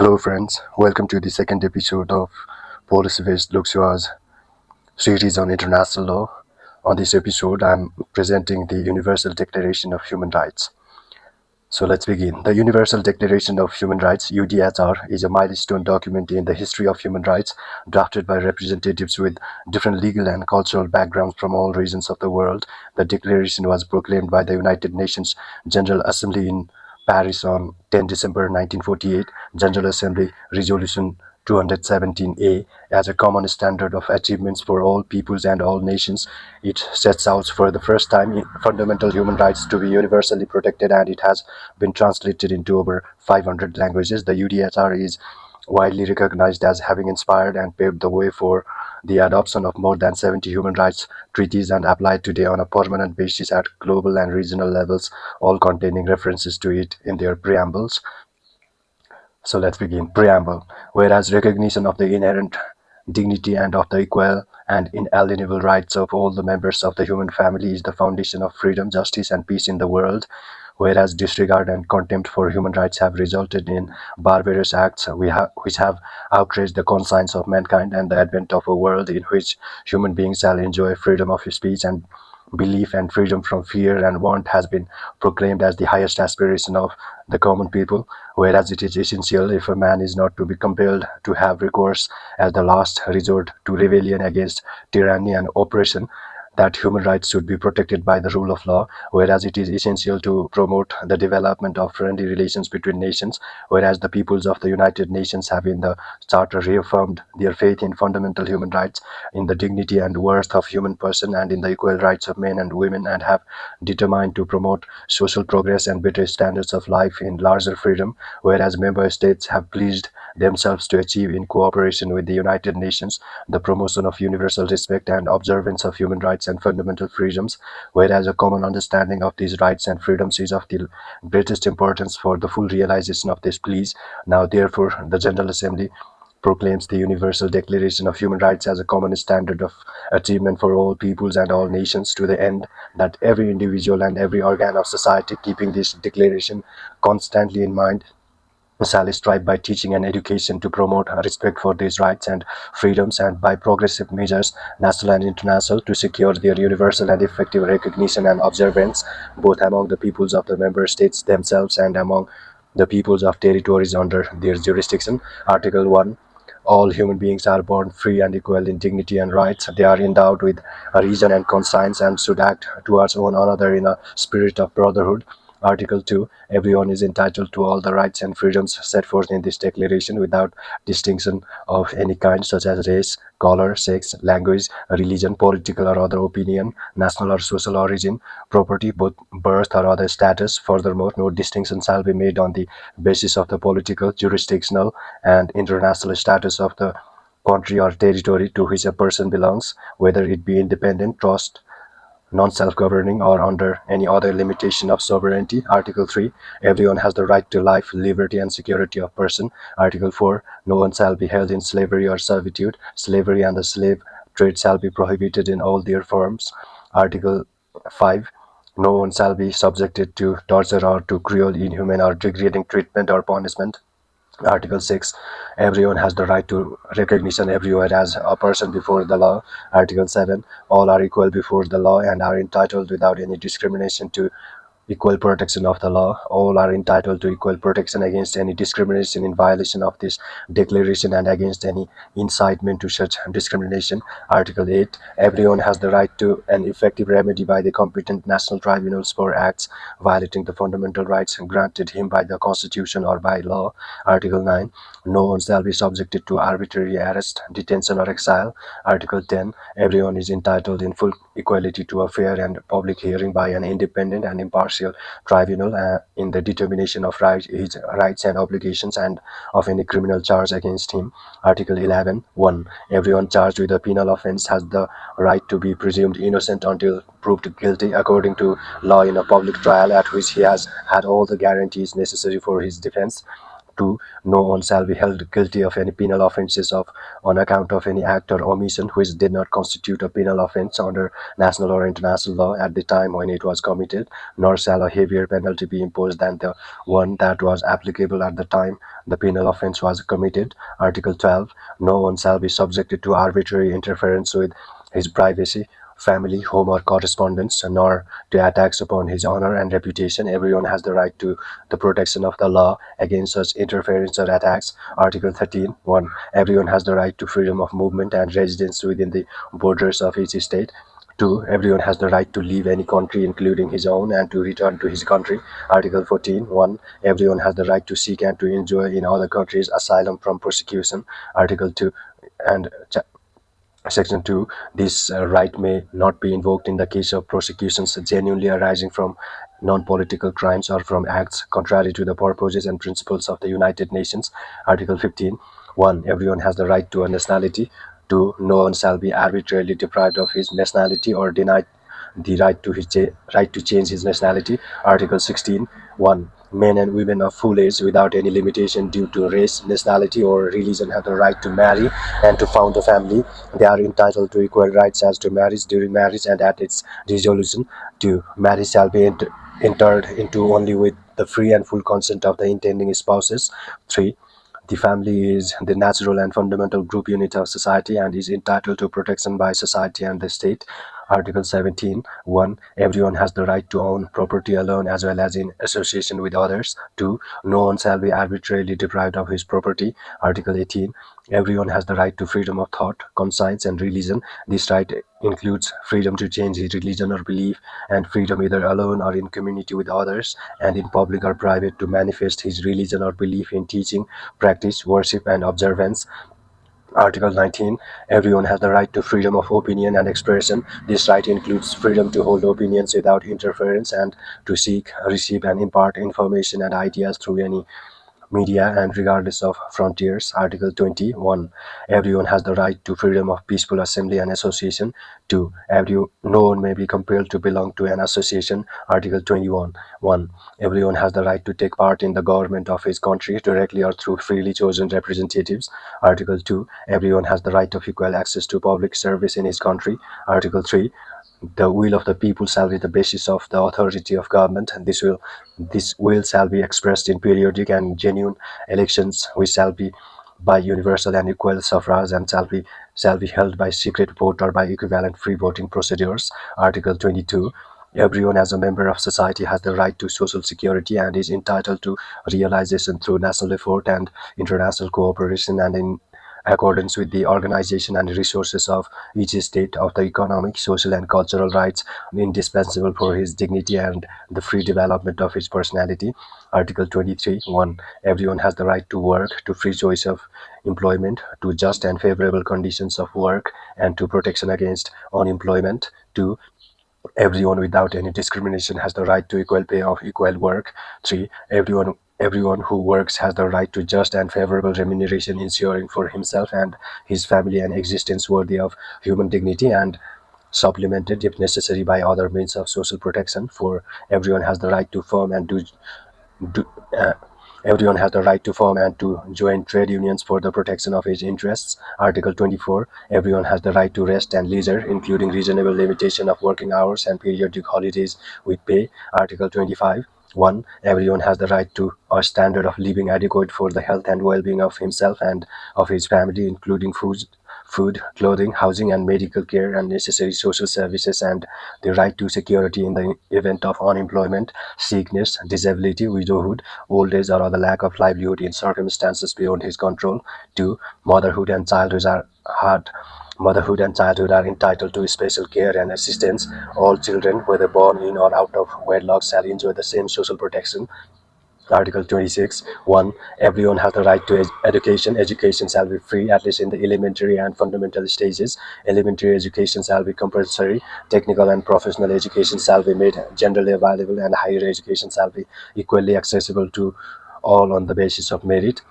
Hello friends, welcome to the second episode of Policy-Based Loksewa's series on international law. On this episode, I'm presenting the Universal Declaration of Human Rights. So let's begin. The Universal Declaration of Human Rights, UDHR, is a milestone document in the history of human rights, drafted by representatives with different legal and cultural backgrounds from all regions of the world. The declaration was proclaimed by the United Nations General Assembly in Paris on 10 December 1948, General Assembly Resolution 217A, as a common standard of achievements for all peoples and all nations. It sets out for the first time fundamental human rights to be universally protected, and it has been translated into over 500 languages. The UDHR is widely recognized as having inspired and paved the way for the adoption of more than 70 human rights treaties and applied today on a permanent basis at global and regional levels, all containing references to it in their preambles. So let's begin. Preamble. Whereas recognition of the inherent dignity and of the equal and inalienable rights of all the members of the human family is the foundation of freedom, justice, and peace in the world. Whereas disregard and contempt for human rights have resulted in barbarous acts which have outraged the conscience of mankind, and the advent of a world in which human beings shall enjoy freedom of speech and belief and freedom from fear and want has been proclaimed as the highest aspiration of the common people, whereas it is essential, if a man is not to be compelled to have recourse as the last resort to rebellion against tyranny and oppression, that human rights should be protected by the rule of law, whereas it is essential to promote the development of friendly relations between nations, whereas the peoples of the United Nations have in the Charter reaffirmed their faith in fundamental human rights, in the dignity and worth of human person, and in the equal rights of men and women, and have determined to promote social progress and better standards of life in larger freedom, whereas member states have pledged themselves to achieve, in cooperation with the United Nations, the promotion of universal respect and observance of human rights and fundamental freedoms, whereas a common understanding of these rights and freedoms is of the greatest importance for the full realization of this pledge. Now, therefore, the General Assembly proclaims the Universal Declaration of Human Rights as a common standard of achievement for all peoples and all nations, to the end that every individual and every organ of society, keeping this declaration constantly in mind, shall strive by teaching and education to promote respect for these rights and freedoms, and by progressive measures, national and international, to secure their universal and effective recognition and observance, both among the peoples of the member states themselves and among the peoples of territories under their jurisdiction. Article 1. All human beings are born free and equal in dignity and rights. They are endowed with a reason and conscience and should act towards one another in a spirit of brotherhood. Article 2. Everyone is entitled to all the rights and freedoms set forth in this declaration without distinction of any kind, such as race, color, sex, language, religion, political or other opinion, national or social origin, property, both birth or other status. Furthermore, no distinction shall be made on the basis of the political, jurisdictional, and international status of the country or territory to which a person belongs, whether it be independent, trust, non-self-governing, or under any other limitation of sovereignty. Article 3. Everyone has the right to life, liberty, and security of person. Article 4. No one shall be held in slavery or servitude. Slavery and the slave trade shall be prohibited in all their forms. Article 5. No one shall be subjected to torture or to cruel, inhuman, or degrading treatment or punishment. Article 6. Everyone has the right to recognition everywhere as a person before the law. Article 7. All are equal before the law and are entitled without any discrimination to equal protection of the law. All are entitled to equal protection against any discrimination in violation of this declaration and against any incitement to such discrimination. Article 8. Everyone has the right to an effective remedy by the competent national tribunals for acts violating the fundamental rights granted him by the Constitution or by law. Article 9. No one shall be subjected to arbitrary arrest, detention, or exile. Article 10. Everyone is entitled in full equality to a fair and public hearing by an independent and impartial tribunal in the determination of his rights and obligations and of any criminal charge against him. Article 11. 1. Everyone charged with a penal offense has the right to be presumed innocent until proved guilty according to law in a public trial at which he has had all the guarantees necessary for his defense. 2. No one shall be held guilty of any penal offences of on account of any act or omission which did not constitute a penal offence under national or international law at the time when it was committed, nor shall a heavier penalty be imposed than the one that was applicable at the time the penal offence was committed. Article 12. No one shall be subjected to arbitrary interference with his privacy, family, home, or correspondence, nor to attacks upon his honor and reputation. Everyone has the right to the protection of the law against such interference or attacks. Article 13. 1. Everyone has the right to freedom of movement and residence within the borders of each state. 2. Everyone has the right to leave any country, including his own, and to return to his country. Article 14. 1. Everyone has the right to seek and to enjoy in other countries asylum from persecution. Article 2 and Section 2. This right may not be invoked in the case of prosecutions genuinely arising from non-political crimes or from acts contrary to the purposes and principles of the United Nations. Article 15. 1. Everyone has the right to a nationality. 2. No one shall be arbitrarily deprived of his nationality or denied the right to change his nationality. Article 16. 1. Men and women of full age without any limitation due to race, nationality, or religion have the right to marry and to found a family. They are entitled to equal rights as to marriage, during marriage, and at its dissolution. 2. Marriage shall be entered into only with the free and full consent of the intending spouses. 3. The family is the natural and fundamental group unit of society and is entitled to protection by society and the state. Article 17. 1. Everyone has the right to own property alone as well as in association with others. 2. No one shall be arbitrarily deprived of his property. Article 18. Everyone has the right to freedom of thought, conscience, and religion. This right includes freedom to change his religion or belief, and freedom either alone or in community with others, and in public or private to manifest his religion or belief in teaching, practice, worship, and observance. Article 19. Everyone has the right to freedom of opinion and expression. This right includes freedom to hold opinions without interference and to seek, receive, and impart information and ideas through any media and regardless of frontiers. Article 21. Everyone has the right to freedom of peaceful assembly and association. 2. No one may be compelled to belong to an association. Article 21. 1. Everyone has the right to take part in the government of his country directly or through freely chosen representatives. Article 2. Everyone has the right of equal access to public service in his country. Article 3. The will of the people shall be the basis of the authority of government, and this will shall be expressed in periodic and genuine elections, which shall be by universal and equal suffrage, and shall be held by secret vote or by equivalent free voting procedures. Article 22. Everyone as a member of society has the right to social security and is entitled to realization through national effort and international cooperation and in accordance with the organization and resources of each state of the economic, social, and cultural rights indispensable for his dignity and the free development of his personality. Article 23. 1. Everyone has the right to work, to free choice of employment, to just and favorable conditions of work, and to protection against unemployment. 2. Everyone without any discrimination has the right to equal pay of equal work. 3. Everyone who works has the right to just and favorable remuneration, ensuring for himself and his family an existence worthy of human dignity and supplemented if necessary by other means of social protection. 4. Everyone has the right to form and do, uh, Everyone has the right to form and to join trade unions for the protection of his interests. Article 24. Everyone has the right to rest and leisure, including reasonable limitation of working hours and periodic holidays with pay. Article 25. 1. Everyone has the right to a standard of living adequate for the health and well-being of himself and of his family, including food, clothing, housing, and medical care and necessary social services, and the right to security in the event of unemployment, sickness, disability, widowhood, old age, or other lack of livelihood in circumstances beyond his control. 2. Motherhood and childhood are entitled to special care and assistance. All children, whether born in or out of wedlock, shall enjoy the same social protection. Article 26. 1. Everyone has the right to education. Education shall be free, at least in the elementary and fundamental stages. Elementary education shall be compulsory. Technical and professional education shall be made generally available, and higher education shall be equally accessible to all on the basis of merit.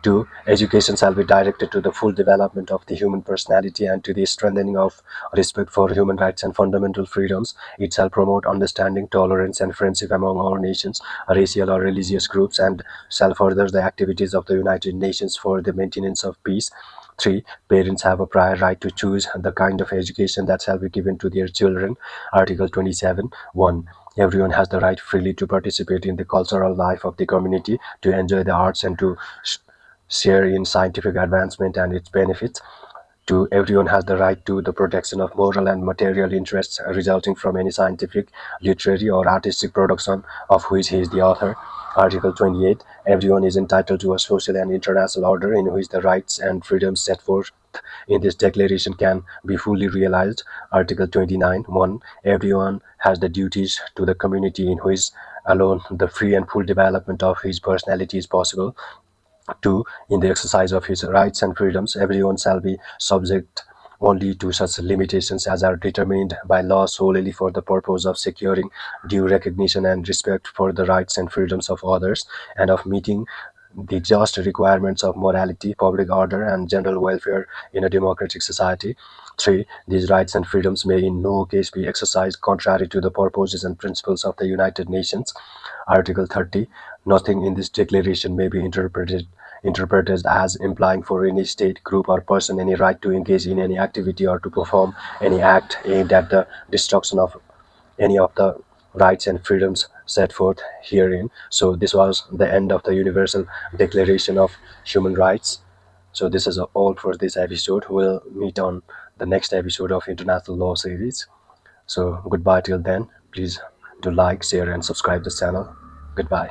2. Education shall be directed to the full development of the human personality and to the strengthening of respect for human rights and fundamental freedoms. It shall promote understanding, tolerance, and friendship among all nations, racial or religious groups, and shall further the activities of the United Nations for the maintenance of peace. 3. Parents have a prior right to choose the kind of education that shall be given to their children. Article 27. 1. Everyone has the right freely to participate in the cultural life of the community, to enjoy the arts, and to share in scientific advancement and its benefits. 2. Everyone has the right to the protection of moral and material interests resulting from any scientific, literary, or artistic production of which he is the author. Article 28. Everyone is entitled to a social and international order in which the rights and freedoms set forth in this declaration can be fully realized. Article 29. 1. Everyone has the duties to the community in which alone the free and full development of his personality is possible. 2. In the exercise of his rights and freedoms, everyone shall be subject only to such limitations as are determined by law solely for the purpose of securing due recognition and respect for the rights and freedoms of others, and of meeting the just requirements of morality, public order, and general welfare in a democratic society. 3. These rights and freedoms may in no case be exercised contrary to the purposes and principles of the United Nations. Article 30. Nothing in this declaration may be interpreted as implying for any state, group, or person any right to engage in any activity or to perform any act aimed at the destruction of any of the rights and freedoms set forth herein. So this was the end of the Universal Declaration of Human Rights. So this is all for this episode. We'll meet on the next episode of International Law series. So goodbye till then. Please do like, share, and subscribe this channel. Goodbye.